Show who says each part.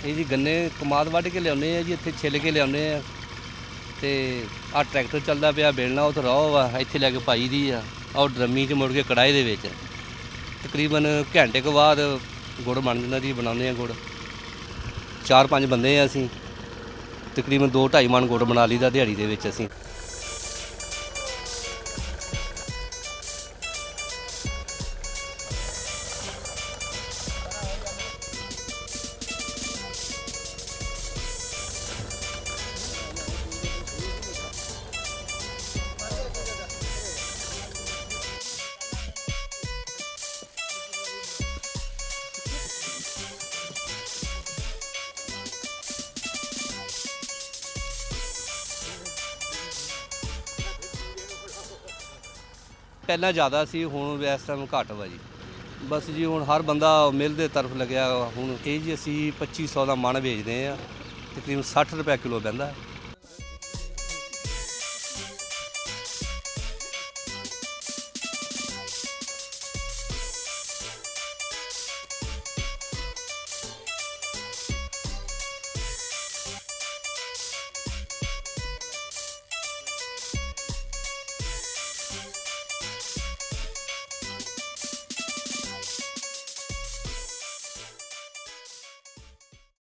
Speaker 1: ਇਹ ਜੀ ਗੰਨੇ ਕਮਾਦ ਵੱਢ ਕੇ ਲਿਆਉਂਦੇ ਆ ਜੀ, ਇੱਥੇ ਛਿੱਲ ਕੇ ਲਿਆਉਂਦੇ ਆ ਤੇ ਆਹ ਟਰੈਕਟਰ ਚੱਲਦਾ ਪਿਆ ਬੇਲਣਾ ਉਹ ਤਾਂ ਰੋਹ ਵਾ ਇੱਥੇ ਲੈ ਕੇ ਪਾਈ ਦੀ ਆ ਔਰ ਡਰਮੀ 'ਚ ਮੁੜ ਕੇ ਕੜਾਹੇ ਦੇ ਵਿੱਚ ਤਕਰੀਬਨ ਘੰਟੇ ਕੁ ਬਾਅਦ ਗੁੜ ਬਣ ਜਾਂਦਾ ਜੀ। ਬਣਾਉਂਦੇ ਆ ਗੁੜ 4-5 ਬੰਦੇ ਆ ਅਸੀਂ, ਤਕਰੀਬਨ 2-2.5 ਮਣ ਗੁੜ ਬਣਾ ਲਈਦਾ ਦਿਹਾੜੀ ਦੇ ਵਿੱਚ ਅਸੀਂ। ਪਹਿਲਾਂ ਜ਼ਿਆਦਾ ਸੀ, ਹੁਣ ਇਸ ਟਾਈਮ ਘੱਟ ਵਾ ਜੀ। ਬਸ ਜੀ ਹੁਣ ਹਰ ਬੰਦਾ ਮਿਲ ਦੇ ਤਰਫ ਲੱਗਿਆ। ਹੁਣ ਇਹ ਜੀ ਅਸੀਂ 2500 ਦਾ ਮਣ ਵੇਚਦੇ ਹਾਂ, ਤਕਰੀਬਨ 60 ਰੁਪਏ ਕਿਲੋ ਪੈਂਦਾ।